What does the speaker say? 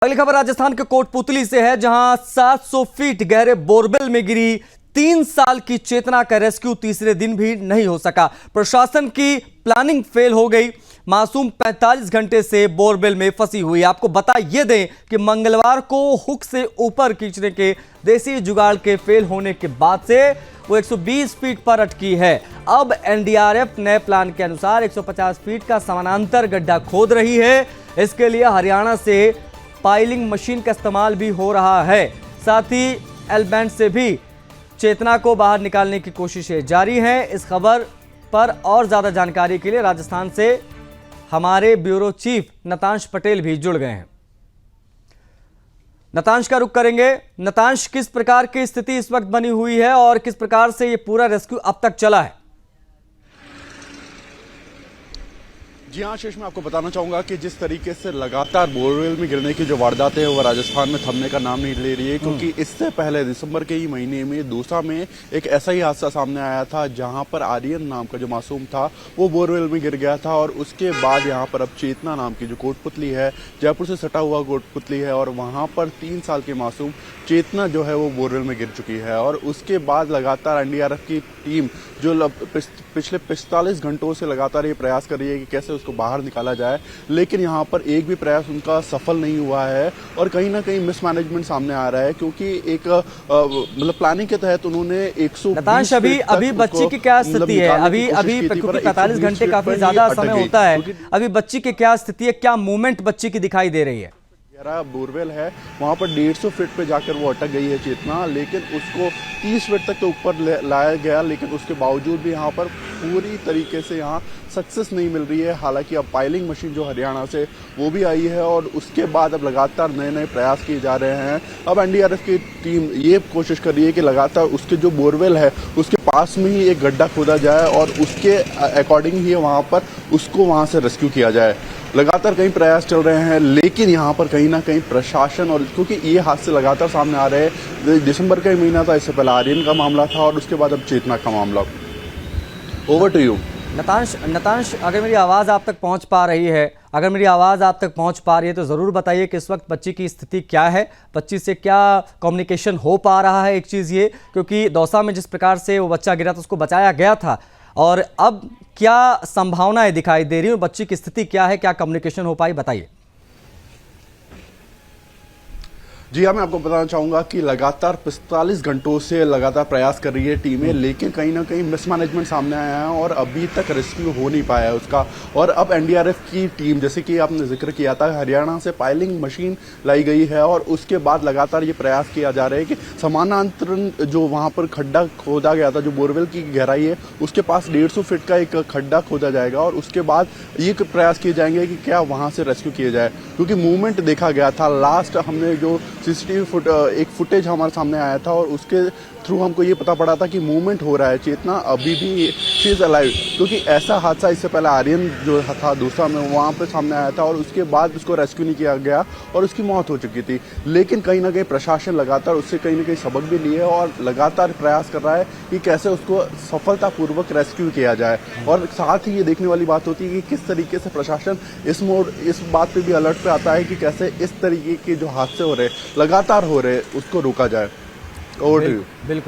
अगली खबर राजस्थान के कोटपुतली से है, जहां 700 फीट गहरे बोरवेल में गिरी 3 साल की चेतना का रेस्क्यू तीसरे दिन भी नहीं हो सका। प्रशासन की प्लानिंग फेल हो गई। मासूम 45 घंटे से बोरवेल में फंसी हुई। आपको बता ये दें कि मंगलवार को हुक से ऊपर खींचने के देसी जुगाड़ के फेल होने के बाद से वो 120 फीट पर अटकी है। अब एनडीआरएफ नए प्लान के अनुसार 150 फीट का समानांतर गड्ढा खोद रही है। इसके लिए हरियाणा से पाइलिंग मशीन का इस्तेमाल भी हो रहा है। साथ ही एल बैंड से भी चेतना को बाहर निकालने की कोशिशें जारी हैं। इस खबर पर और ज्यादा जानकारी के लिए राजस्थान से हमारे ब्यूरो चीफ नतांश पटेल भी जुड़ गए हैं। नतांश का रुख करेंगे। नतांश, किस प्रकार की स्थिति इस वक्त बनी हुई है और किस प्रकार से ये पूरा रेस्क्यू अब तक चला है? जी हाँ आशीष, मैं आपको बताना चाहूंगा कि जिस तरीके से लगातार बोरवेल में गिरने की जो वारदातें हैं वो राजस्थान में थमने का नाम नहीं ले रही है, क्योंकि इससे पहले दिसंबर के ही महीने में दौसा में एक ऐसा ही हादसा सामने आया था, जहां पर आर्यन नाम का जो मासूम था वो बोरवेल में गिर गया था। और उसके बाद यहाँ पर अब चेतना नाम की जो कोटपुतली है, जयपुर से सटा हुआ कोटपुतली है, और वहां पर 3 साल की मासूम चेतना जो है वो बोरवेल में गिर चुकी है। और उसके बाद लगातार एनडीआरएफ की टीम जो पिछले 45 घंटों से लगातार ये प्रयास कर रही है कि कैसे उसको बाहर निकाला जाए, लेकिन यहाँ पर एक भी प्रयास उनका सफल नहीं हुआ है। और कहीं ना कहीं मिसमैनेजमेंट सामने आ रहा है, क्योंकि एक मतलब प्लानिंग के तहत उन्होंने 120 अभी बच्ची की क्या स्थिति है? अभी 45 घंटे काफी ज्यादा समय होता है। अभी बच्ची की क्या स्थिति है? क्या मूवमेंट बच्ची की दिखाई दे रही है? बोरवेल है, वहां पर 150 फीट पे जाकर वो अटक गई है चेतना, लेकिन उसको 30 फीट तक तो ऊपर लाया गया, लेकिन उसके बावजूद भी यहाँ पर पूरी तरीके से यहाँ सक्सेस नहीं मिल रही है। हालांकि अब पाइलिंग मशीन जो हरियाणा से वो भी आई है, और उसके बाद अब लगातार नए नए प्रयास किए जा रहे हैं। अब एनडीआरएफ की टीम ये कोशिश कर रही है कि लगातार उसके जो बोरवेल है उसके पास में ही एक गड्ढा खोदा जाए और उसके अकॉर्डिंग ही वहाँ पर उसको वहाँ से रेस्क्यू किया जाए। लगातार कई प्रयास चल रहे हैं, लेकिन यहाँ पर कहीं ना कहीं प्रशासन, और क्योंकि ये हादसे लगातार सामने आ रहे हैं, दिसंबर का ही महीना था, इससे पहले आर्यन का मामला था और उसके बाद अब चेतना का मामला। ओवर टू यू नतांश, अगर मेरी आवाज़ आप तक पहुंच पा रही है तो ज़रूर बताइए कि इस वक्त बच्ची की स्थिति क्या है, बच्ची से क्या कम्युनिकेशन हो पा रहा है। एक चीज़ ये, क्योंकि दौसा में जिस प्रकार से वो बच्चा गिरा था उसको बचाया गया था, और अब क्या संभावनाएं दिखाई दे रही हैं, बच्ची की स्थिति क्या है, क्या कम्युनिकेशन हो पाई, बताइए। जी हाँ, मैं आपको बताना चाहूँगा कि लगातार 45 घंटों से लगातार प्रयास कर रही है टीमें, लेकिन कहीं ना कहीं मिसमैनेजमेंट सामने आया है और अभी तक रेस्क्यू हो नहीं पाया है उसका। और अब एनडीआरएफ की टीम, जैसे कि आपने जिक्र किया था, हरियाणा से पाइलिंग मशीन लाई गई है, और उसके बाद लगातार ये प्रयास किया जा रहा है कि समानांतरण जो वहाँ पर खड्डा खोदा गया था, जो बोरवेल की गहराई है उसके पास 150 फीट का एक खड्डा खोदा जाएगा, और उसके बाद ये प्रयास किए जाएंगे कि क्या वहाँ से रेस्क्यू किया जाए। क्योंकि मूवमेंट देखा गया था, लास्ट हमने जो सीसीटीवी एक फुटेज हमारे सामने आया था, और उसके थ्रू हमको ये पता पड़ा था कि मूवमेंट हो रहा है, चेतना अभी भी शी इज अलाइव। क्योंकि ऐसा हादसा इससे पहले आर्यन जो था दौसा में, वहाँ पे सामने आया था, और उसके बाद उसको रेस्क्यू नहीं किया गया और उसकी मौत हो चुकी थी। लेकिन कहीं ना कहीं प्रशासन लगातार उससे कहीं ना कहीं सबक भी लिए और लगातार प्रयास कर रहा है कि कैसे उसको सफलतापूर्वक रेस्क्यू किया जाए। और साथ ही ये देखने वाली बात होती है कि किस तरीके से प्रशासन इस बात पर भी अलर्ट पे आता है कि कैसे इस तरीके के जो हादसे हो रहे लगातार हो रहे उसको रोका जाए। Over to you. बिल्कुल।